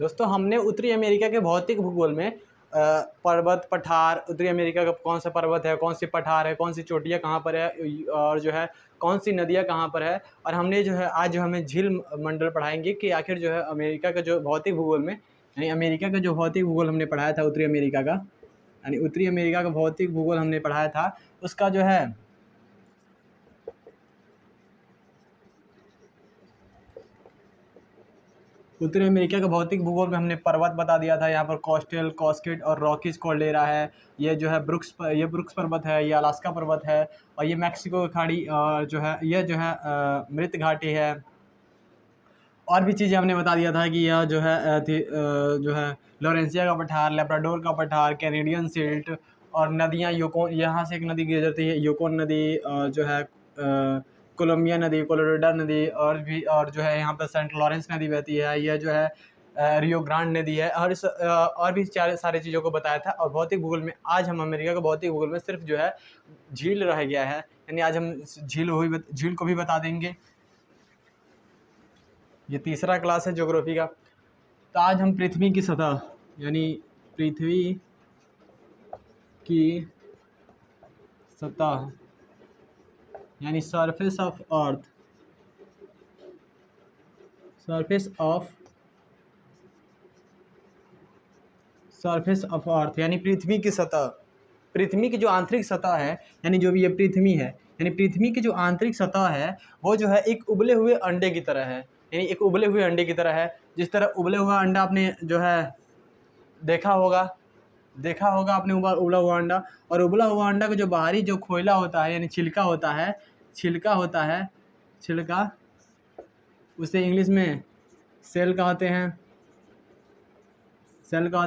दोस्तों हमने उत्तरी अमेरिका के भौतिक भूगोल में पर्वत पठार, उत्तरी अमेरिका का कौन सा पर्वत है, कौन सी पठार है, कौन सी चोटियाँ कहाँ पर है और जो है कौन सी नदियाँ कहाँ पर है। और हमने जो है आज जो हमें झील मंडल पढ़ाएंगे कि आखिर जो है अमेरिका का जो भौतिक भूगोल में यानी अमेरिका का जो भौतिक भूगोल हमने पढ़ाया था उत्तरी अमेरिका का, यानी उत्तरी अमेरिका का भौतिक भूगोल हमने पढ़ाया था उसका जो है उत्तरी अमेरिका के भौतिक भूगोल में हमने पर्वत बता दिया था। यहाँ पर कोस्टल, कॉस्केट और रॉकीज कॉर्डेरा है। ये जो है ब्रुक्स पर्वत है, ये अलास्का पर्वत है और ये मैक्सिको की खाड़ी जो है ये जो है मृत घाटी है। और भी चीज़ें हमने बता दिया था कि यह जो है जो है लॉरेंसिया का पठार, लेब्राडोर का पठार, कैनेडियन सिल्ट और नदियाँ यूकोन, यहाँ से एक नदी गुजरती है यूकोन नदी, जो है कोलंबिया नदी, कोलोराडो नदी और जो है यहाँ पर सेंट लॉरेंस नदी बहती है। यह जो है रियो ग्रांड नदी है और भी सारी चीज़ों को बताया था। और भौतिक भूगोल में आज हम अमेरिका के भौतिक भूगोल में सिर्फ जो है झील रह गया है, यानी आज हम झील को भी बता देंगे। ये तीसरा क्लास है ज्योग्राफी का। तो आज हम पृथ्वी की सतह यानी पृथ्वी की सतह यानी surface of earth, surface of earth यानी पृथ्वी की सतह, पृथ्वी की जो आंतरिक सतह है, यानी जो भी ये पृथ्वी है, यानी पृथ्वी की जो आंतरिक सतह है वो जो है एक उबले हुए अंडे की तरह है। यानी एक उबले हुए अंडे की तरह है। जिस तरह उबले हुआ अंडा आपने जो है देखा होगा आपने उबला हुआ अंडा, और उबला हुआ अंडा का जो बाहरी जो खोइला होता है यानी छिलका होता है, उसे इंग्लिश में सेल कहते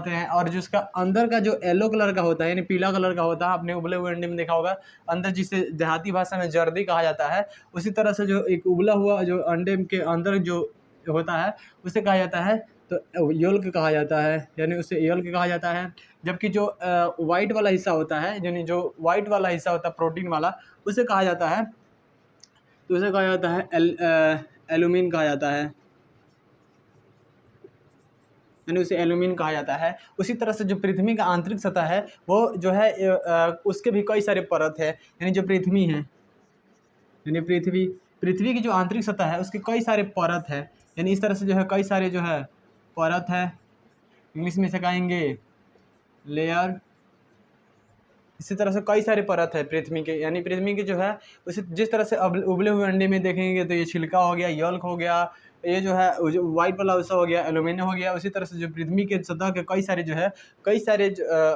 हैं। और जिसका अंदर का जो येलो कलर का होता है यानी पीला कलर का होता है, आपने उबले हुए अंडे में देखा होगा अंदर, जिसे देहाती भाषा में जर्दी कहा जाता है। उसी तरह से जो एक उबला हुआ जो अंडे के अंदर जो होता है उसे कहा जाता है तो योल्क कहा जाता है, यानी उसे योल्क कहा जाता है। जबकि जो वाइट वाला हिस्सा होता है, यानी जो वाइट वाला हिस्सा होता है प्रोटीन वाला, उसे कहा जाता है एल्यूमिन कहा जाता है, यानी उसे एल्यूमिन कहा जाता है। उसी तरह से जो पृथ्वी का आंतरिक सतह है वो जो है उसके भी कई सारे परत है। यानी जो पृथ्वी है, यानी पृथ्वी की जो आंतरिक सतह है उसके कई सारे परत है। यानी इस तरह से जो है कई सारे जो है परत है, इंग्लिश में इसे कहेंगे लेयर। इसी तरह से कई सारे परत है पृथ्वी के, यानी पृथ्वी के जो है उसे जिस तरह से उबले हुए अंडे में देखेंगे तो ये छिलका हो गया, यल्क हो गया, ये जो है वाइट वाला उसका हो गया, एल्यूमिनियम हो गया। उसी तरह से जो पृथ्वी के सतह के कई सारे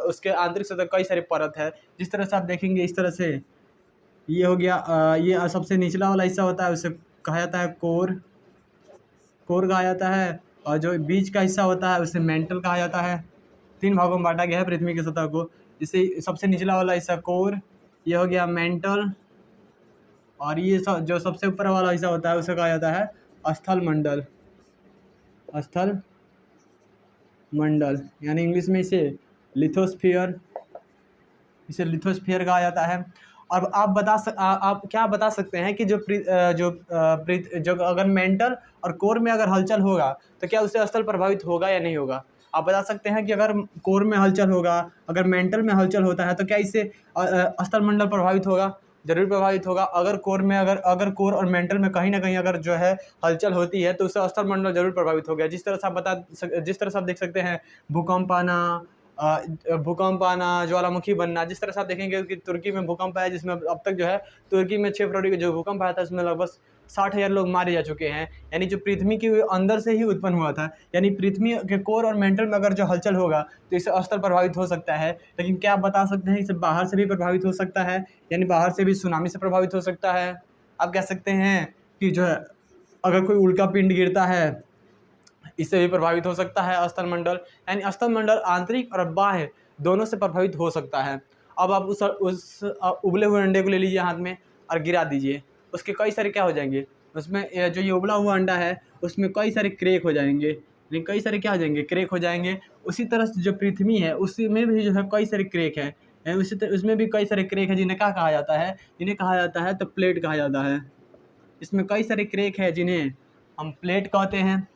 उसके आंतरिक सतह कई सारे परत है। जिस तरह से आप देखेंगे इस तरह से ये हो गया, ये सबसे निचला वाला हिस्सा होता है उसे कहा जाता है कोर कहा जाता है। और जो बीच का हिस्सा होता है उसे मेंटल कहा जाता है। 3 भागों में बांटा गया है पृथ्वी की सतह को, जिससे सबसे निचला वाला हिस्सा कोर, ये हो गया मेंटल, और ये जो सबसे ऊपर वाला हिस्सा होता है उसे कहा जाता है स्थल मंडल, यानी इंग्लिश में इसे लिथोस्फीयर कहा जाता है। अब आप क्या बता सकते हैं कि जो अगर मेंटल और कोर में अगर हलचल होगा तो क्या उससे स्थल प्रभावित होगा या नहीं होगा? आप बता सकते हैं कि अगर कोर में हलचल होगा, अगर मेंटल में हलचल होता है तो क्या इससे स्थल मंडल प्रभावित होगा? जरूर प्रभावित होगा। अगर कोर और मेंटल में कहीं ना कहीं अगर जो है हलचल होती है तो उससे स्थल मंडल जरूर प्रभावित हो गया। जिस तरह से आप देख सकते हैं भूकंप आना, ज्वालामुखी बनना। जिस तरह से आप देखेंगे कि तुर्की में भूकंप आया, जिसमें अब तक जो है तुर्की में 6 फरवरी को जो भूकंप आया था उसमें लगभग 60,000 लोग मारे जा चुके हैं। यानी जो पृथ्वी के अंदर से ही उत्पन्न हुआ था। यानी पृथ्वी के कोर और मेंटल में अगर जो हलचल होगा तो इससे स्थल प्रभावित हो सकता है। लेकिन क्या आप बता सकते हैं इसे बाहर से भी प्रभावित हो सकता है, यानी बाहर से भी सुनामी से प्रभावित हो सकता है। आप कह सकते हैं कि जो है अगर कोई उल्का पिंड गिरता है इससे भी प्रभावित हो सकता है स्थल मंडल। यानी स्थल मंडल आंतरिक और बाह्य दोनों से प्रभावित हो सकता है। अब आप उस उबले हुए अंडे को ले लीजिए हाथ में और गिरा दीजिए, उसके कई सारे क्या हो जाएंगे, उसमें जो ये उबला हुआ अंडा है उसमें कई सारे क्रेक हो जाएंगे, यानी कई सारे क्या हो जाएंगे, क्रेक हो जाएंगे। उसी तरह से जो पृथ्वी है उसमें भी जो है कई सारे क्रेक है, उसी तरह उसमें भी कई सारे क्रेक है जिन्हें क्या कहा जाता है, इन्हें कहा जाता है तो प्लेट कहा जाता है। इसमें कई सारे क्रेक है जिन्हें हम प्लेट कहते हैं।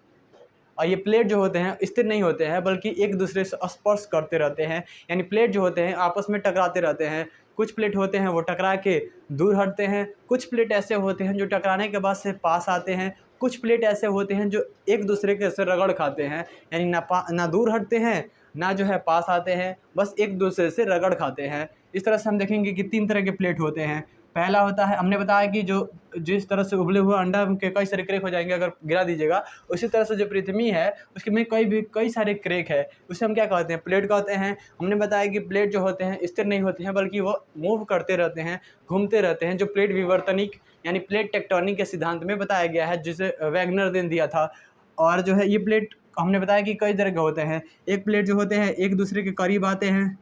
और ये प्लेट जो होते हैं स्थिर नहीं होते हैं, बल्कि एक दूसरे से स्पर्श करते रहते हैं। यानी प्लेट जो होते हैं आपस में टकराते रहते हैं। कुछ प्लेट होते हैं वो टकरा के दूर हटते हैं, कुछ प्लेट ऐसे होते हैं जो टकराने के बाद से पास आते हैं, कुछ प्लेट ऐसे होते हैं जो एक दूसरे के से रगड़ खाते हैं। यानी ना दूर हटते हैं, ना जो है पास आते हैं, बस एक दूसरे से रगड़ खाते हैं। इस तरह से हम देखेंगे कि 3 तरह के प्लेट होते हैं। पहला होता है, हमने बताया कि जो जिस तरह से उबले हुए अंडा के कई सारे क्रैक हो जाएंगे अगर गिरा दीजिएगा, उसी तरह से जो पृथ्वी है उसके में कई सारे क्रैक है, उसे हम क्या कहते हैं, प्लेट कहते हैं। हमने बताया कि प्लेट जो होते हैं स्थिर नहीं होते हैं, बल्कि वो मूव करते रहते हैं, घूमते रहते हैं, जो प्लेट विवर्तनिक यानी प्लेट टेक्टोनिक के सिद्धांत में बताया गया है, जिसे वैगनर ने दिया था। और जो है ये प्लेट हमने बताया कि कई तरह के होते हैं। एक प्लेट जो होते हैं एक दूसरे के करीब आते हैं,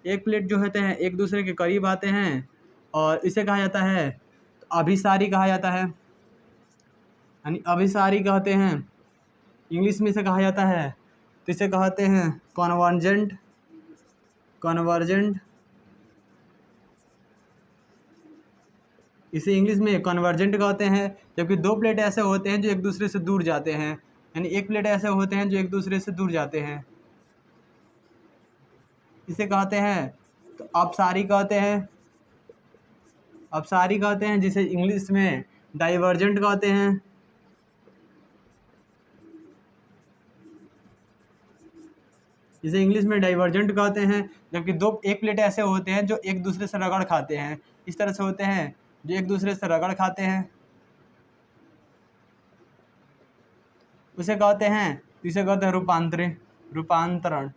एक प्लेट जो होते हैं एक दूसरे के करीब आते हैं, और इसे कहा जाता है अभिसारी कहा जाता है, यानी अभिसारी कहते हैं। इंग्लिश में इसे कहा जाता है, तो इसे कहते हैं कन्वर्जेंट। इसे इंग्लिश में कन्वर्जेंट कहते हैं। जबकि 2 प्लेट ऐसे होते हैं जो एक दूसरे से दूर जाते हैं, यानी एक प्लेट ऐसे होते हैं जो एक दूसरे से दूर जाते हैं, इसे कहते हैं तो अपसारी कहते हैं। अपसारी कहते हैं, जिसे इंग्लिश में डाइवर्जेंट कहते हैं। इसे इंग्लिश में डाइवर्जेंट कहते हैं। जबकि एक प्लेट ऐसे होते हैं जो एक दूसरे से रगड़ खाते हैं, इस तरह से होते हैं जो एक दूसरे से रगड़ खाते हैं, उसे कहते हैं रूपांतरण।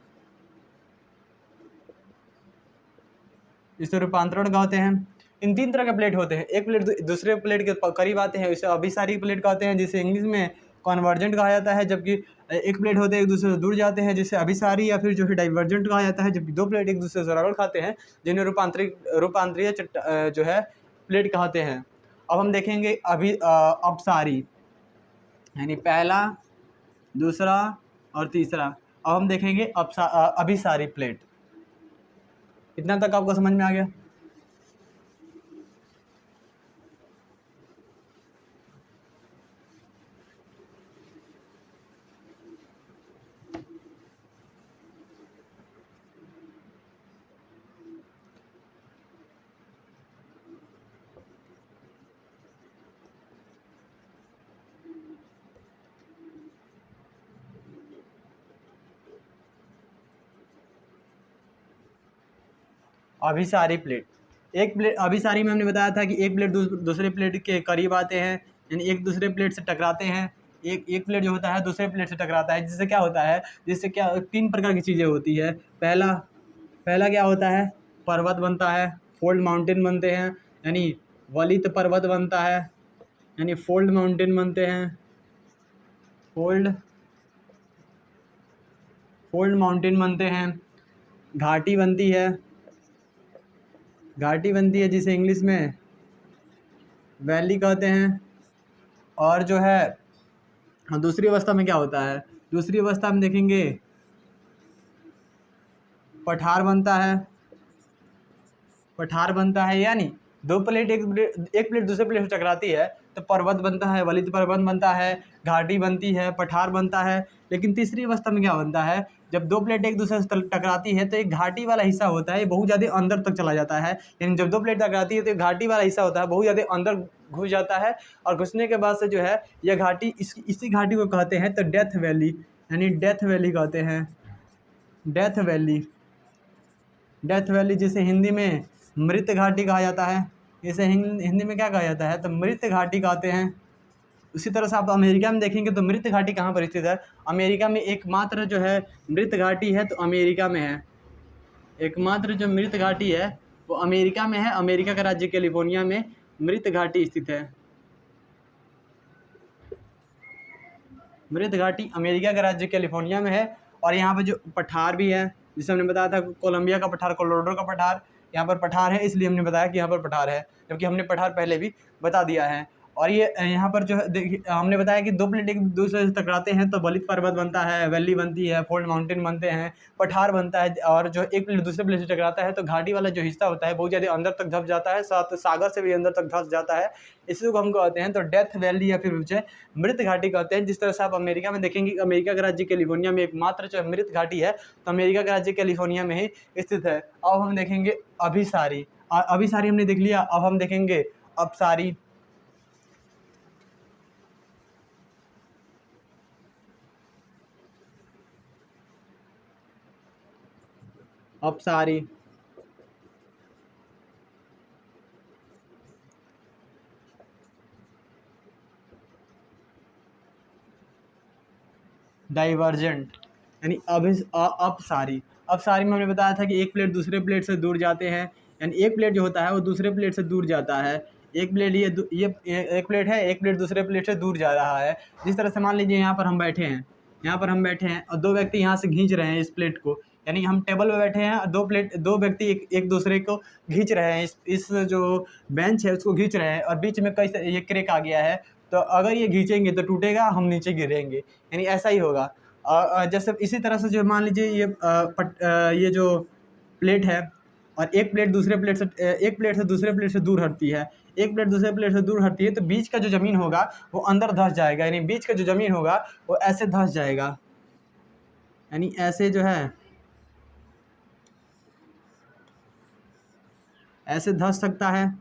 इसे रूपांतरण कहते हैं। इन 3 तरह के प्लेट होते हैं। एक प्लेट दूसरे प्लेट के करीब आते हैं, इसे अभिसारी प्लेट कहते हैं, जिसे इंग्लिश में कन्वर्जेंट कहा जाता है। जबकि एक प्लेट होते हैं एक दूसरे से दूर जाते हैं, जिसे अभिसारी या फिर जो है डाइवर्जेंट कहा जाता है। जबकि 2 प्लेट एक दूसरे से रगड़ खाते हैं, जिन्हें रूपांतरीय जो है प्लेट कहते हैं। अब हम देखेंगे अपसारी, यानी पहला, दूसरा और तीसरा। अब हम देखेंगे अभिसारी प्लेट। इतना तक आपको समझ में आ गया? अभिसारी प्लेट, एक प्लेट अभिसारी में हमने बताया था कि एक प्लेट दूसरे प्लेट के करीब आते हैं, यानी एक दूसरे प्लेट से टकराते हैं। एक प्लेट जो होता है दूसरे प्लेट से टकराता है, जिससे क्या होता है, जिससे क्या 3 प्रकार की चीज़ें होती है। पहला क्या होता है, पर्वत बनता है, फोल्ड माउंटेन बनते हैं, यानी वलित पर्वत बनता है, यानी फोल्ड माउंटेन बनते हैं, फोल्ड माउंटेन बनते हैं। घाटी बनती है, जिसे इंग्लिश में वैली कहते हैं। और जो है दूसरी अवस्था में क्या होता है, दूसरी अवस्था में देखेंगे पठार बनता है, यानी एक प्लेट दूसरे प्लेट से टकराती है तो पर्वत बनता है, वलित पर्वत बनता है, घाटी बनती है, पठार बनता है। लेकिन तीसरी अवस्था में क्या बनता है, जब 2 प्लेट एक दूसरे से टकराती है तो एक घाटी वाला हिस्सा होता है, ये बहुत ज़्यादा अंदर तक चला जाता है। यानी जब 2 प्लेट टकराती है तो घाटी वाला हिस्सा होता है, बहुत ज़्यादा अंदर घुस जाता है, और घुसने के बाद से जो है यह घाटी इसी घाटी को कहते हैं तो डेथ वैली, यानी डेथ वैली कहते हैं। डेथ वैली जिसे हिंदी में मृत घाटी कहा जाता है। इसे हिंदी में क्या कहा जाता है, तो मृत घाटी कहते हैं। उसी तरह से आप अमेरिका में देखेंगे तो मृत घाटी कहाँ पर स्थित है, अमेरिका में एकमात्र जो है मृत घाटी है तो अमेरिका में है। एकमात्र जो मृत घाटी है वो अमेरिका में है, अमेरिका का राज्य कैलिफोर्निया में मृत घाटी स्थित है। मृत घाटी अमेरिका का राज्य कैलिफोर्निया में है। और यहाँ पर जो पठार भी है, जिसे हमने बताया था कोलंबिया का पठार, कोलोराडो का पठार, यहाँ पर पठार है, इसलिए हमने बताया कि यहाँ पर पठार है, जबकि हमने पठार पहले भी बता दिया है। और ये यहाँ पर जो है देखिए हमने बताया कि दो प्लेट एक दूसरे से टकराते हैं तो बलित पर्वत बनता है, वैली बनती है, फोल्ड माउंटेन बनते हैं, पठार बनता है। और जो एक प्लेट दूसरे प्लेट से टकराता है तो घाटी वाला जो हिस्सा होता है बहुत ज़्यादा अंदर तक धंस जाता है, साथ सागर से भी अंदर तक धंस जाता है। इसी को हम कहते हैं तो डेथ वैली या फिर जो मृत घाटी कहते हैं। जिस तरह से आप अमेरिका में देखेंगे, अमेरिका का राज्य कैलिफोर्निया में एकमात्र जो मृत घाटी है तो अमेरिका का राज्य कैलिफोर्निया में ही स्थित है। अब हम देखेंगे अभिसारी। अभिसारी हमने देख लिया, अब हम देखेंगे अपसारी। अपसारी, डाइवर्जेंट यानी अपसारी। अपसारी में हमने बताया था कि एक प्लेट दूसरे प्लेट से दूर जाते हैं, यानी एक प्लेट जो होता है वो दूसरे प्लेट से दूर जाता है। एक प्लेट ये एक प्लेट है, एक प्लेट दूसरे प्लेट से दूर जा रहा है। जिस तरह से मान लीजिए यहाँ पर हम बैठे हैं, यहाँ पर हम बैठे हैं और दो व्यक्ति यहाँ से खींच रहे हैं इस प्लेट को, यानी हम टेबल पे बैठे हैं और दो व्यक्ति एक दूसरे को खींच रहे हैं, इस जो बेंच है उसको खींच रहे हैं और बीच में ये क्रेक आ गया है। तो अगर ये खींचेंगे तो टूटेगा, हम नीचे गिरेंगे, यानी ऐसा ही होगा। जैसे इसी तरह से जो मान लीजिए ये जो प्लेट है और एक प्लेट से दूसरे प्लेट से दूर हटती है, एक प्लेट दूसरे प्लेट से दूर हटती है तो बीच का जो ज़मीन होगा वो अंदर धंस जाएगा, यानी बीच का जो ज़मीन होगा वो ऐसे धंस जाएगा, यानी ऐसे जो है ऐसे धंस सकता है।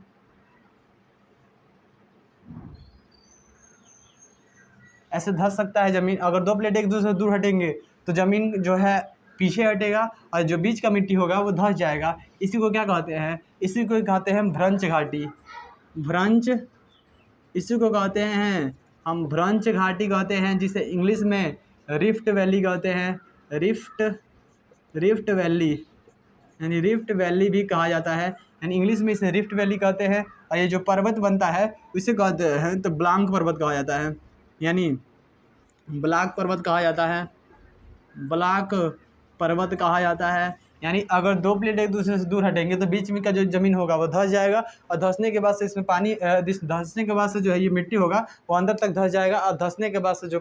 ऐसे धंस सकता है ज़मीन। अगर दो प्लेट एक दूसरे से दूर हटेंगे तो ज़मीन जो है पीछे हटेगा और जो बीच का मिट्टी होगा वो धंस जाएगा। इसी को क्या कहते हैं? इसी को कहते हैं भ्रंश घाटी। भ्रंश, इसी को कहते हैं हम भ्रंश घाटी कहते हैं, जिसे इंग्लिश में रिफ्ट वैली कहते हैं। रिफ्ट वैली, यानी रिफ्ट वैली भी कहा जाता है, यानी इंग्लिश में इसे रिफ्ट वैली कहते हैं। और ये जो पर्वत बनता है उसे कहते हैं तो ब्लांक पर्वत कहा जाता है, यानी ब्लाक पर्वत कहा जाता है, ब्लाक पर्वत कहा जाता है। यानी अगर दो प्लेट एक दूसरे से दूर हटेंगे तो बीच में का जो ज़मीन होगा वो धंस जाएगा और धंसने के बाद से इसमें धंसने के बाद से जो है ये मिट्टी होगा वो अंदर तक धंस जाएगा और धंसने के बाद से जो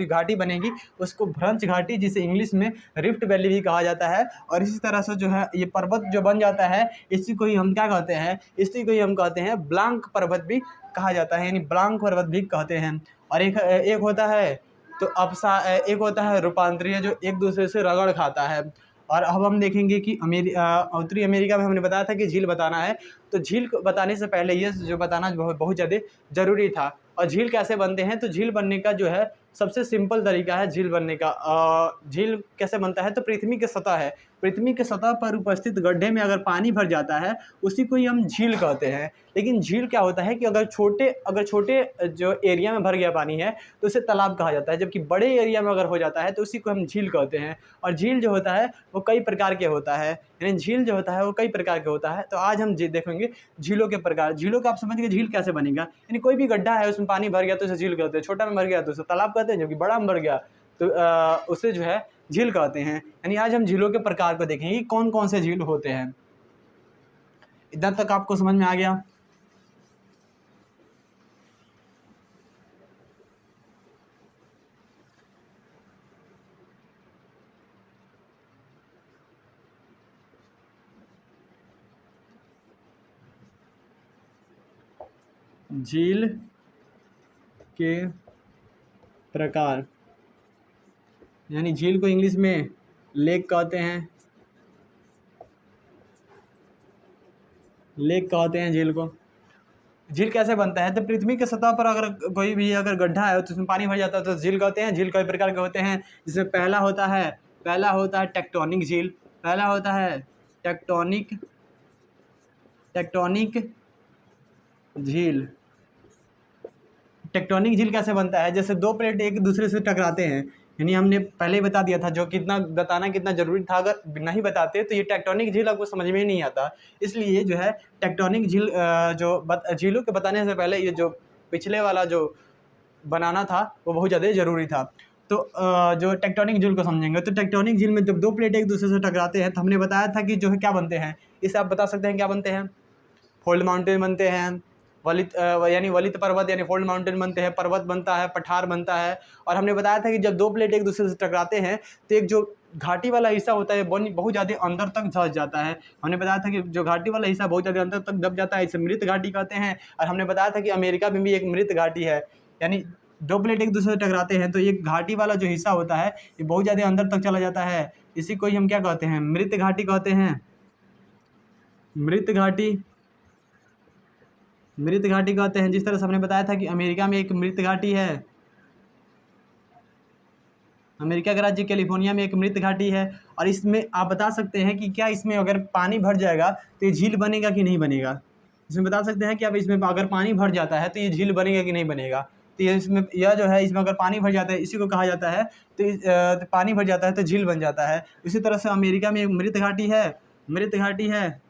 घाटी बनेगी उसको भ्रंश घाटी, जिसे इंग्लिश में रिफ्ट वैली भी कहा जाता है। और इसी तरह से जो है ये पर्वत जो बन जाता है इसी को ही हम क्या कहते हैं? इसी को ही हम कहते हैं ब्लांक पर्वत भी कहा जाता है, यानी ब्लांक पर्वत भी कहते हैं। और एक होता है तो एक होता है रूपांतरीय, जो एक दूसरे से रगड़ खाता है। और अब हम देखेंगे कि उत्तरी अमेरिका में हमने बताया था कि झील बताना है, तो झील को बताने से पहले ये जो बताना बहुत ज़्यादा ज़रूरी था। और झील कैसे बनते हैं? तो झील बनने का जो है सबसे सिंपल तरीका है झील बनने का। झील कैसे बनता है? तो पृथ्वी की सतह है, पृथ्वी के सतह पर उपस्थित गड्ढे में अगर पानी भर जाता है उसी को ही हम झील कहते हैं। लेकिन झील क्या होता है कि अगर छोटे जो एरिया में भर गया पानी है तो उसे तालाब कहा जाता है, जबकि बड़े एरिया में अगर हो जाता है तो उसी को हम झील कहते हैं। और झील जो होता है वो कई प्रकार के होता है, यानी झील जो होता है वो कई प्रकार के होता है। तो आज हम देखेंगे झीलों के प्रकार। झीलों का आप समझ गए झील कैसे बनेगा, यानी कोई भी गड्ढा है उसमें पानी भर गया तो उसे झील कहते हैं, छोटा में भर गया तो उसे तालाब कहते हैं, जबकि बड़ा में भर गया तो उसे जो है झील कहते हैं। यानी आज हम झीलों के प्रकार को देखेंगे कौन कौन से झील होते हैं। इतना तक आपको समझ में आ गया? झील के प्रकार, यानी झील को इंग्लिश में लेक कहते हैं, लेक कहते हैं झील को। झील कैसे बनता है? तो पृथ्वी के सतह पर अगर कोई भी गड्ढा है तो उसमें पानी भर जाता है तो झील कहते हैं। झील कई प्रकार के होते हैं, जिसमें पहला होता है टेक्टोनिक झील। पहला होता है टेक्टोनिक झील। टेक्टोनिक झील कैसे बनता है? जैसे दो प्लेट एक दूसरे से टकराते हैं, यानी हमने पहले ही बता दिया था, जो बताना कितना ज़रूरी था, अगर नहीं बताते तो ये टेक्टोनिक झील आपको समझ में ही नहीं आता। इसलिए जो है टेक्टोनिक झील झीलों के बताने से पहले ये जो पिछले वाला जो बनाना था वो बहुत ज़्यादा ज़रूरी था। तो जो टेक्टोनिक झील को समझेंगे तो टेक्टोनिक झील में जब दो प्लेट एक दूसरे से टकराते हैं तो हमने बताया था कि जो है क्या बनते हैं, इसे आप बता सकते हैं क्या बनते हैं? फोल्ड माउंटेन बनते हैं, यानी वलित पर्वत यानी फोल्ड माउंटेन बनते हैं, पर्वत बनता है, पठार बनता है। और हमने बताया था कि जब दो प्लेट एक दूसरे से टकराते हैं तो एक जो घाटी वाला हिस्सा होता है बहुत ज़्यादा अंदर तक धंस जाता है। हमने बताया था कि जो घाटी वाला हिस्सा बहुत ज़्यादा अंदर तक दब जाता है, इसे मृत घाटी कहते हैं। और हमने बताया था कि अमेरिका में भी एक मृत घाटी है, यानी दो प्लेट एक दूसरे से टकराते हैं तो एक घाटी वाला जो हिस्सा होता है ये बहुत ज़्यादा अंदर तक चला जाता है। इसी को ही हम क्या कहते हैं, मृत घाटी कहते हैं। मृत घाटी, मृत घाटी कहते हैं। जिस तरह से हमने बताया था कि अमेरिका में एक मृत घाटी है, अमेरिका का राज्य कैलिफोर्निया में एक मृत घाटी है। और इसमें आप बता सकते हैं कि क्या इसमें अगर पानी भर जाएगा तो ये झील बनेगा कि नहीं बनेगा। इसमें बता सकते हैं कि अब इसमें अगर पानी भर जाता है तो ये झील बनेगा कि नहीं बनेगा। तो ये इसमें यह जो है इसमें अगर पानी भर जाता है इसी को कहा जाता है तो पानी भर जाता है तो झील बन जाता है। इसी तरह से अमेरिका में एक मृत घाटी है, मृत घाटी है,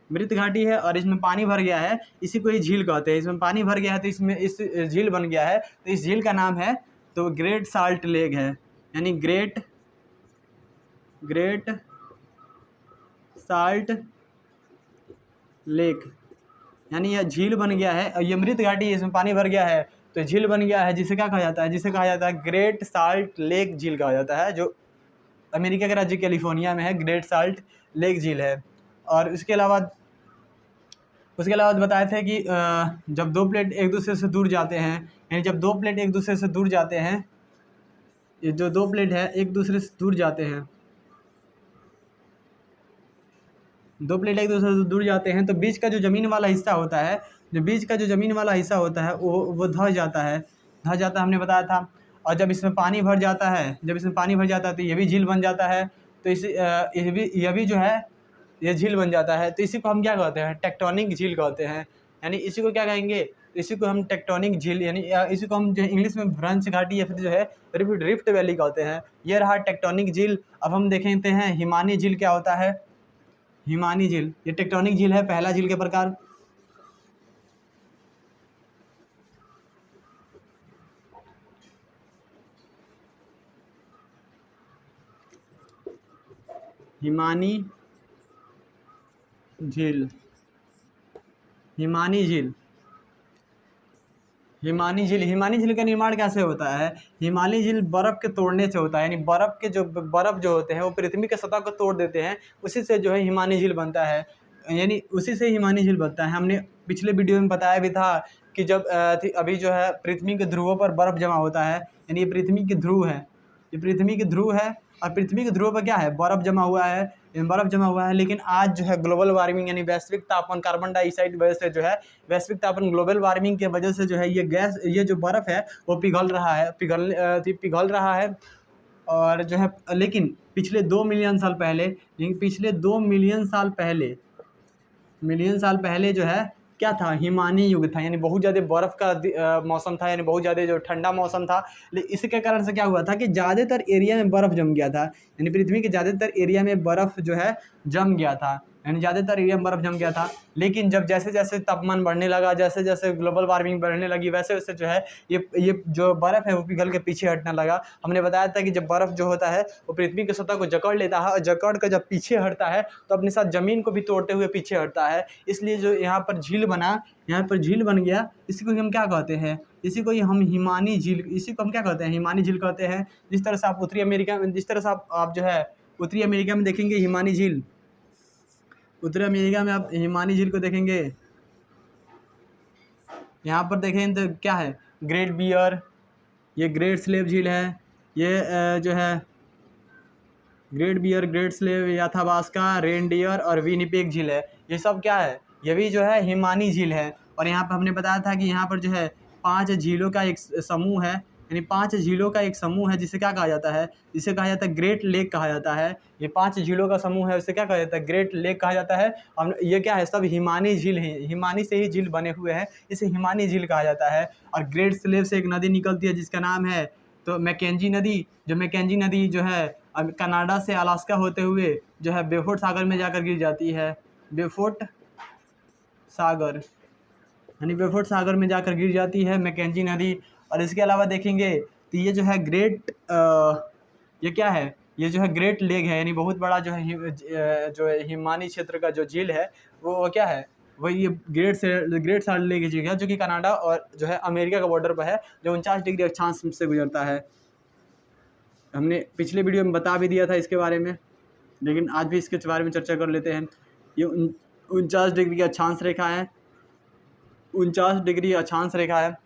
मृत घाटी है और इसमें पानी भर गया है, इसी को ही झील कहते हैं। इसमें पानी भर गया है तो इसमें इस झील बन गया है, तो इस झील का नाम है तो ग्रेट साल्ट लेक है, यानी ग्रेट साल्ट लेक, यानी यह झील बन गया है। और ये मृत घाटी है, इसमें पानी भर गया है तो झील बन गया है, जिसे क्या कहा जाता है, जिसे कहा जाता है ग्रेट साल्ट लेक झील कहा जाता है, जो अमेरिका के राज्य कैलिफोर्निया में है, ग्रेट साल्ट लेक झील है। और उसके अलावा बताए थे कि जब दो प्लेट एक दूसरे से दूर जाते हैं, यानी जब दो प्लेट एक दूसरे से दूर जाते हैं, ये जो दो प्लेट है एक दूसरे से दूर जाते हैं, दो प्लेट एक दूसरे से दूर जाते हैं तो बीच का जो ज़मीन वाला हिस्सा होता है, जो बीच का जो ज़मीन वाला हिस्सा होता है वो धंस जाता है, हमने बताया था। और जब इसमें पानी भर जाता है, तो ये भी झील बन जाता है। तो यह भी जो है ये झील बन जाता है। तो इसी को हम क्या कहते हैं, टेक्टोनिक झील कहते हैं। यानी इसी को क्या कहेंगे, इसी को हम टेक्टोनिक झील, यानी इसी को हम जो इंग्लिश में भ्रंश घाटी या फिर जो है रिफ्ट वैली कहते हैं। ये रहा टेक्टोनिक झील। अब हम देखते हैं हिमानी झील क्या होता है। हिमानी झील ये टेक्टोनिक झील है, पहला झील के प्रकार। हिमानी झील, हिमानी झील, हिमानी झील, हिमानी झील का निर्माण कैसे होता है। हिमानी झील बर्फ़ के तोड़ने से होता है, यानी बर्फ़ जो होते हैं वो पृथ्वी की सतह को तोड़ देते हैं, उसी से जो है हिमानी झील बनता है, यानी उसी से हिमानी झील बनता है। हमने पिछले वीडियो में बताया भी था कि जब अभी जो है पृथ्वी के ध्रुवों पर बर्फ़ जमा होता है, यानी ये पृथ्वी की ध्रुव है, ये पृथ्वी की ध्रुव है और पृथ्वी के ध्रुव पर क्या है, बर्फ़ जमा हुआ है, लेकिन आज जो है ग्लोबल वार्मिंग यानी वैश्विक तापमान, कार्बन डाइऑक्साइड वजह से जो है वैश्विक तापमान, ग्लोबल वार्मिंग की वजह से जो है ये जो बर्फ़ है वो पिघल रहा है। और जो है लेकिन पिछले 2 मिलियन साल पहले जो है क्या था, हिमानी युग था, यानी बहुत ज़्यादा बर्फ़ का मौसम था, यानी बहुत ज़्यादा जो ठंडा मौसम था। इसके कारण से क्या हुआ था कि ज़्यादातर एरिया में बर्फ़ जम गया था, यानी पृथ्वी के ज़्यादातर एरिया में बर्फ़ जो है जम गया था, यानी ज़्यादातर एरिया में बर्फ़ जम गया था। लेकिन जब जैसे जैसे तापमान बढ़ने लगा, जैसे जैसे ग्लोबल वार्मिंग बढ़ने लगी, वैसे वैसे जो है ये जो बर्फ़ है वो पिघल के पीछे हटने लगा। हमने बताया था कि जब बर्फ़ जो होता है वो पृथ्वी की सतह को जकड़ लेता है और जकड़ कर जब पीछे हटता है तो अपने साथ ज़मीन को भी तोड़ते हुए पीछे हटता है। इसलिए जो यहाँ पर झील बन गया, इसी को हम क्या कहते हैं, इसी को हम हिमानी झील, इसी को हम क्या कहते हैं, हिमानी झील कहते हैं। जिस तरह से आप उत्तरी अमेरिका में, आप जो है उत्तरी अमेरिका में देखेंगे हिमानी झील, उत्तरी अमेरिका में आप हिमानी झील को देखेंगे, यहाँ पर देखें तो क्या है, ग्रेट बियर, ये ग्रेट स्लेव झील है, ये जो है Great Bear, Great Slave, Athabasca, Reindeer और विनिपेग झील है। ये सब क्या है, ये भी जो है हिमानी झील है। और यहाँ पर हमने बताया था कि यहाँ पर जो है 5 झीलों का एक समूह है, यानी 5 झीलों का एक समूह है, जिसे क्या कहा जाता है, जिसे कहा जाता है ग्रेट लेक कहा जाता है। ये 5 झीलों का समूह है, उसे क्या कहा जाता है, ग्रेट लेक कहा जाता है। और ये क्या है, सब हिमानी झील है, हिमानी से ही झील बने हुए हैं, इसे हिमानी झील कहा जाता है। और ग्रेट स्लेव से एक नदी निकलती है जिसका नाम है तो मैकेंजी नदी जो है कनाडा से अलास्का होते हुए जो है बेफोर्ट सागर में जाकर गिर जाती है, बेफोर्ट सागर में जाकर गिर जाती है मैकेंजी नदी। और इसके अलावा देखेंगे तो ये जो है ये क्या है, ये जो है ग्रेट लेक है, यानी बहुत बड़ा जो है हिमानी क्षेत्र का जो झील है वो क्या है, वही ये ग्रेट साल्ट लेक झील है, जो कि कनाडा और जो है अमेरिका का बॉर्डर पर है, जो 49 डिग्री अक्षांश से गुजरता है। हमने पिछले वीडियो में बता भी दिया था इसके बारे में, लेकिन आज भी इसके बारे में चर्चा कर लेते हैं। ये 49 डिग्री की अक्षांश रेखा है, 49 डिग्री अक्षांश रेखा है।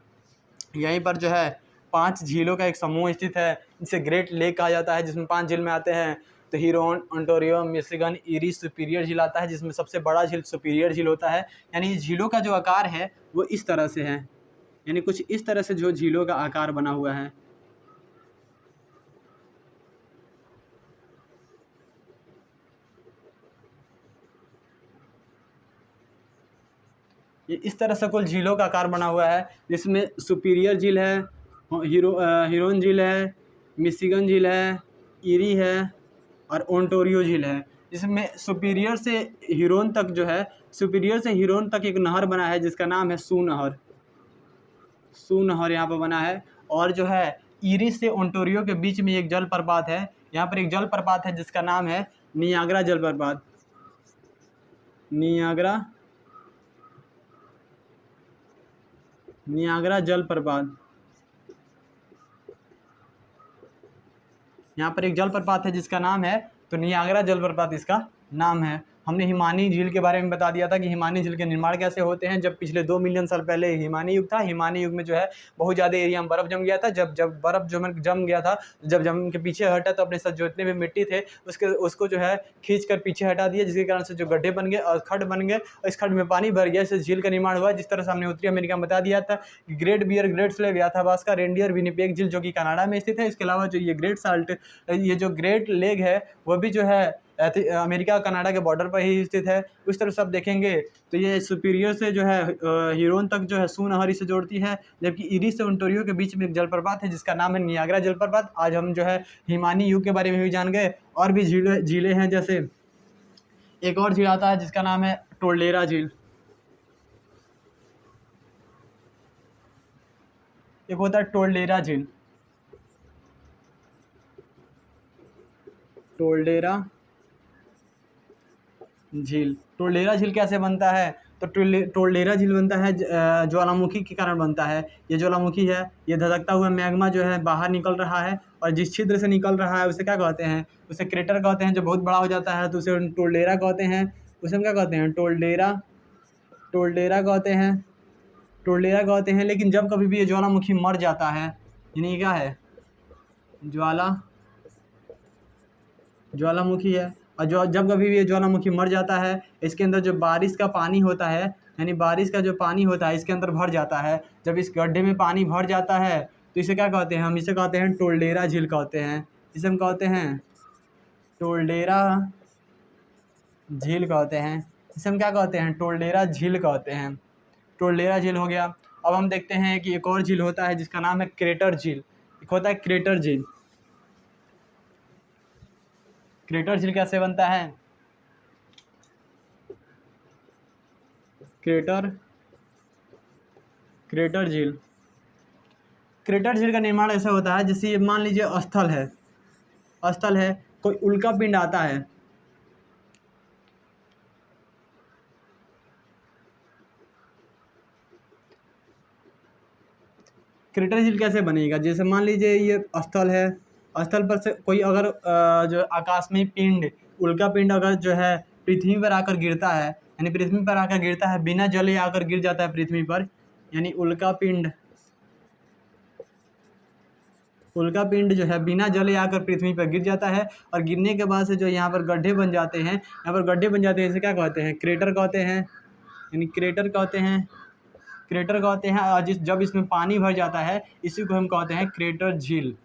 यहीं पर जो है 5 झीलों का एक समूह स्थित है, जिसे ग्रेट लेक कहा जाता है, जिसमें 5 झील में आते हैं। तो Heron, Ontario, Michigan, eerie, superior झील आता है, जिसमें सबसे बड़ा झील सुपीरियर झील होता है। यानी झीलों का जो आकार है वो इस तरह से है, यानी कुछ इस तरह से जो झीलों का आकार बना हुआ है। ये इस तरह से कुल झीलों का आकार बना हुआ है, जिसमें सुपीरियर झील है, हीरोन झील है, मिशिगन झील है, ईरी है और ओंटारियो झील है। इसमें सुपीरियर से हीरोन तक जो है, सुपीरियर से हीरोन तक एक नहर बना है जिसका नाम है सू नहर। सू नहर यहाँ पर बना है। और जो है ईरी से ओंटारियो के बीच में एक जलप्रपात है, यहाँ पर एक जलप्रपात है जिसका नाम है नियाग्रा जलप्रपात। नियाग्रा जलप्रपात। यहाँ पर एक जलप्रपात है जिसका नाम है, तो नियाग्रा जलप्रपात इसका नाम है। हमने हिमानी झील के बारे में बता दिया था कि हिमानी झील के निर्माण कैसे होते हैं। जब पिछले 2 मिलियन साल पहले हिमानी युग था, हिमानी युग में जो है बहुत ज़्यादा एरिया में बर्फ़ जम गया था। जब बर्फ़ जम गया था, जब जम के पीछे हटा, तो अपने साथ जितने भी मिट्टी थे उसको जो है खींच कर पीछे हटा दिया, जिसके कारण से जो गड्ढे बन गए और खड्ड बन गए, और इस खड्ड में पानी भर गया, इससे झील का निर्माण हुआ। जिस तरह से हमने उत्तरी अमेरिका में बता दिया था, Great Bear, Great Slave, Athabasca, Reindeer, Winnipeg झील जो कि कनाडा में स्थित है। इसके अलावा जो ये ग्रेट साल्ट, ये जो ग्रेट लेक है वह भी जो है अमेरिका कनाडा के बॉर्डर पर ही स्थित है। उस तरह से आप देखेंगे तो ये सुपीरियर से जो है हीरोन तक जो है सू नहर से जोड़ती है, जबकि ईरी से ओंटारियो के बीच में एक जलप्रपात है जिसका नाम है नियाग्रा जलप्रपात। आज हम जो है हिमानी युग के बारे में भी जान गए। और भी झीलें हैं, जैसे एक और झील आता है जिसका नाम है टोल्डेरा झील। एक होता है टोल्डेरा झील। टोल्डेरा झील, टोल्डेरा झील कैसे बनता है? तो टोल्डेरा झील बनता है ज्वालामुखी के कारण बनता है। ये ज्वालामुखी है, ये धधकता हुआ मैग्मा जो है बाहर निकल रहा है, और जिस छिद्र से निकल रहा है उसे क्या कहते हैं? उसे क्रेटर कहते हैं। जो बहुत बड़ा हो जाता है तो उसे टोल्डेरा कहते हैं। उसे हम क्या कहते हैं? टोल्डेरा कहते हैं। लेकिन जब कभी भी ये ज्वालामुखी मर जाता है, यानी क्या है? ज्वालामुखी है। और जब कभी भी ये ज्वालामुखी मर जाता है, इसके अंदर जो बारिश का पानी होता है, यानी बारिश का जो पानी होता है इसके अंदर भर जाता है। जब इस गड्ढे में पानी भर जाता है तो इसे क्या कहते हैं? हम इसे कहते हैं टोल्डेरा झील कहते हैं। इसे हम कहते हैं टोल्डेरा झील कहते हैं। इसे हम क्या कहते हैं? टोल्डेरा झील कहते हैं। टोल्डेरा झील हो गया। अब हम देखते हैं कि एक और झील होता है जिसका नाम है क्रेटर झील। एक होता है क्रेटर झील। क्रेटर झील कैसे बनता है? क्रेटर झील का निर्माण ऐसा होता है, जैसे ये मान लीजिए स्थल है, कोई उल्का पिंड आता है। क्रेटर झील कैसे बनेगा? जैसे मान लीजिए ये स्थल है, स्थल पर से कोई अगर जो आकाश में पिंड, उल्का पिंड अगर जो है पृथ्वी पर आकर गिरता है, यानी पृथ्वी पर आकर गिरता है, बिना जले आकर गिर जाता है पृथ्वी पर, यानी उल्का पिंड जो है बिना जले आकर पृथ्वी पर गिर जाता है। और गिरने के बाद से जो यहाँ पर गड्ढे बन जाते हैं, इसे क्या कहते हैं? क्रेटर कहते हैं। यानी क्रेटर कहते हैं। और जब इसमें पानी भर जाता है, इसी को हम कहते हैं क्रेटर झील।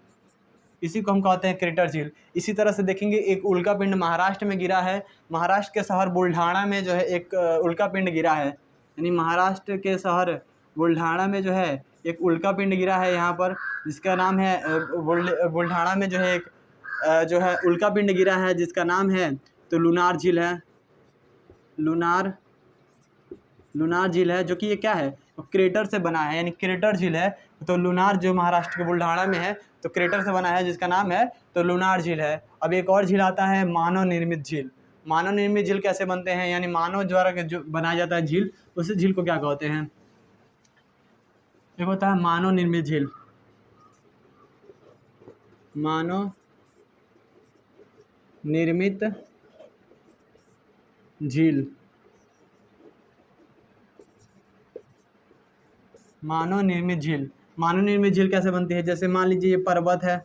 इसी तरह से देखेंगे, एक उल्का पिंड महाराष्ट्र में गिरा है। महाराष्ट्र के शहर बुल्ढाणा में जो है एक उल्का पिंड गिरा है। यानी महाराष्ट्र के शहर बुल्ढाणा में जो है एक उल्का पिंड गिरा है यहाँ पर, जिसका नाम है बुल्ढाणा में जो है एक जो है उल्का पिंड गिरा है जिसका नाम है तो लुनार झील है। लुनार झील है, जो कि ये क्या है? क्रेटर से बना है, यानी क्रेटर झील है। तो लुनार जो महाराष्ट्र के बुल्ढाणा में है, तो क्रेटर से बना है जिसका नाम है तो लुनार झील है। अब एक और झील आता है मानव निर्मित झील। मानव निर्मित झील कैसे बनते हैं, यानी मानव द्वारा जो बनाया जाता है झील, उस झील को क्या कहते हैं? एक होता है मानव निर्मित झील, मानव निर्मित झील, मानव निर्मित झील। मानव निर्मित झील कैसे बनती है? जैसे मान लीजिए ये पर्वत है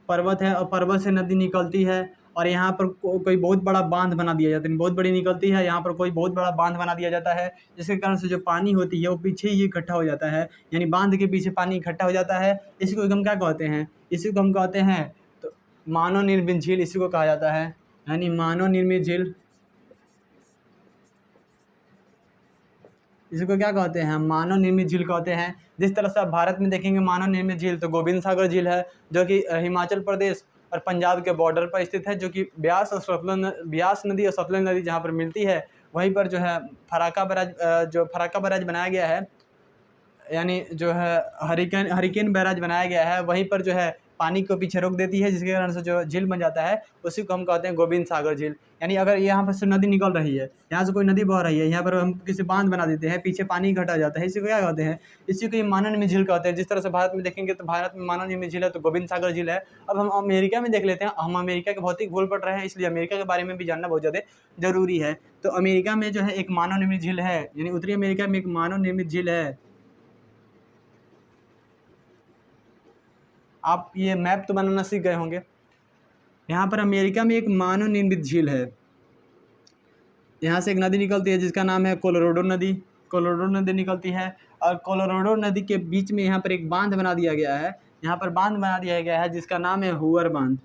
और पर्वत से नदी निकलती है और यहाँ पर कोई बहुत बड़ा बांध बना दिया जाता है, बहुत बड़ी निकलती है, यहाँ पर कोई बहुत बड़ा बांध बना दिया जाता है, जिसके कारण से जो पानी होती है वो पीछे ही इकट्ठा हो जाता है, यानी बांध के पीछे पानी इकट्ठा हो जाता है। इसी को हम क्या कहते हैं? इसी को हम कहते हैं तो मानव निर्मित झील, इसी को कहा जाता है, यानी मानव निर्मित झील, इसको क्या कहते हैं? मानव निर्मित झील कहते हैं। जिस तरह से आप भारत में देखेंगे मानव निर्मित झील तो गोविंद सागर झील है, जो कि हिमाचल प्रदेश और पंजाब के बॉर्डर पर स्थित है, जो कि ब्यास नदी और सतलुज नदी जहाँ पर मिलती है वहीं पर जो है फराक्का बैराज बनाया गया है, यानी जो है हरिकेन बैराज बनाया गया है, वहीं पर जो है पानी को पीछे रोक देती है, जिसके कारण से जो झील बन जाता है उसी को हम कहते हैं गोविंद सागर झील। यानी अगर यहाँ पर से नदी निकल रही है, यहाँ से कोई नदी बह रही है, यहाँ पर हम किसी बांध बना देते हैं, पीछे पानी इकट्ठा जाता है, इसी को क्या कहते हैं? इसी को ये मानव निर्मित झील कहते हैं। जिस तरह से भारत में देखेंगे तो भारत में मानव निर्मित झील है तो गोविंद सागर झील है। अब हम अमेरिका में देख लेते हैं, हम अमेरिका के भौतिक भूगोल पढ़ रहे हैं, इसलिए अमेरिका के बारे में भी जानना बहुत ज़्यादा जरूरी है। तो अमेरिका में जो है एक मानव निर्मित झील है, यानी उत्तरी अमेरिका में एक मानव निर्मित झील है। आप ये मैप तो बनाना सीख गए होंगे। यहाँ पर अमेरिका में एक मानव निर्मित झील है, यहाँ से एक नदी निकलती है जिसका नाम है कोलोराडो नदी निकलती है, और कोलोराडो नदी के बीच में यहाँ पर एक बांध बना दिया गया है, यहाँ पर बांध बना दिया गया है जिसका नाम है हुअर बांध।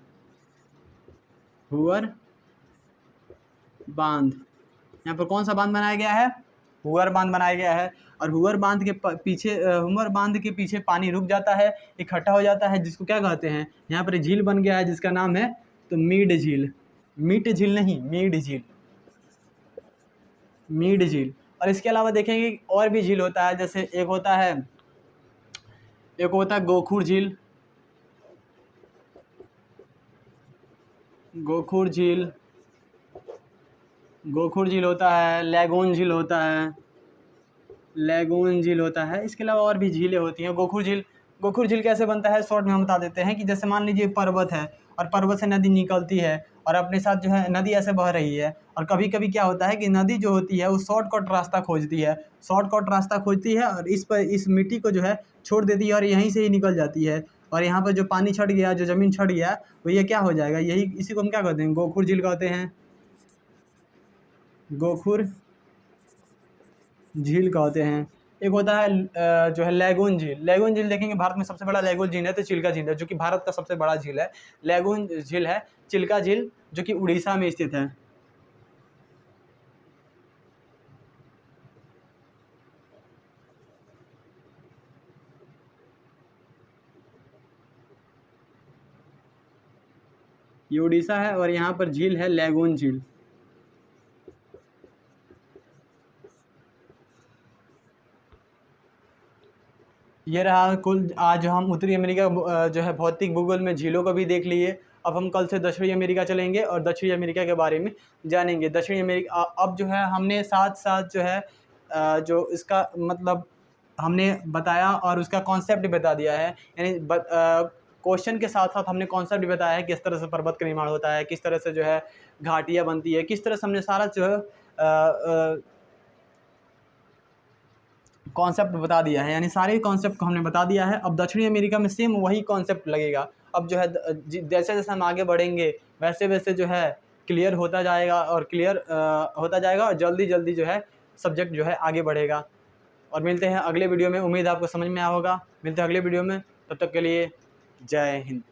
यहाँ पर कौन सा बांध बनाया गया है? हुअर बांध बनाया गया है। और हुअर बांध के पीछे पानी रुक जाता है, इकट्ठा हो जाता है, जिसको क्या कहते हैं? यहाँ पर झील बन गया है जिसका नाम है तो मीड झील। और इसके अलावा देखेंगे और भी झील होता है, जैसे एक होता है गोखुर झील होता है, लैगून झील होता है। इसके अलावा और भी झीलें होती हैं। गोखुर झील कैसे बनता है शॉर्ट में हम बता देते हैं कि जैसे मान लीजिए पर्वत है और पर्वत से नदी निकलती है और अपने साथ जो है नदी ऐसे बह रही है, और कभी कभी क्या होता है कि नदी जो होती है वो शॉर्टकट रास्ता खोजती है और इस मिट्टी को जो है छोड़ देती है और यहीं से ही निकल जाती है, और यहाँ पर जो पानी छट गया, जो ज़मीन छट गया, वो ये क्या हो जाएगा? इसी को हम क्या कहते हैं? गोखुर झील कहते हैं, गोखुर झील कहते हैं। एक होता है जो है लैगून झील देखेंगे भारत में सबसे बड़ा लैगून झील है तो चिल्का झील है, जो कि भारत का सबसे बड़ा झील है। लैगून झील है चिल्का झील, जो कि उड़ीसा में स्थित है। ये उड़ीसा है और यहाँ पर झील है लैगून झील। ये रहा कुल आज हम उत्तरी अमेरिका जो है भौतिक भूगोल में झीलों को भी देख लिए। अब हम कल से दक्षिणी अमेरिका चलेंगे और दक्षिणी अमेरिका के बारे में जानेंगे। दक्षिणी अमेरिका अब जो है हमने साथ जो है जो इसका मतलब हमने बताया और उसका कॉन्सेप्ट भी बता दिया है, यानी क्वेश्चन के साथ साथ हमने कॉन्सेप्ट भी बताया है, किस तरह से पर्वत का निर्माण होता है, किस तरह से जो है घाटियाँ बनती है, किस तरह से हमने सारा जो है कॉन्सेप्ट बता दिया है, यानी सारे कॉन्सेप्ट को हमने बता दिया है। अब दक्षिणी अमेरिका में सेम वही कॉन्सेप्ट लगेगा। अब जो है जैसे जैसे हम आगे बढ़ेंगे वैसे वैसे जो है क्लियर होता जाएगा और जल्दी जल्दी जो है सब्जेक्ट जो है आगे बढ़ेगा। और मिलते हैं अगले वीडियो में। उम्मीद आपको समझ में आया होगा। मिलते हैं अगले वीडियो में, तब तक के लिए जय हिंद।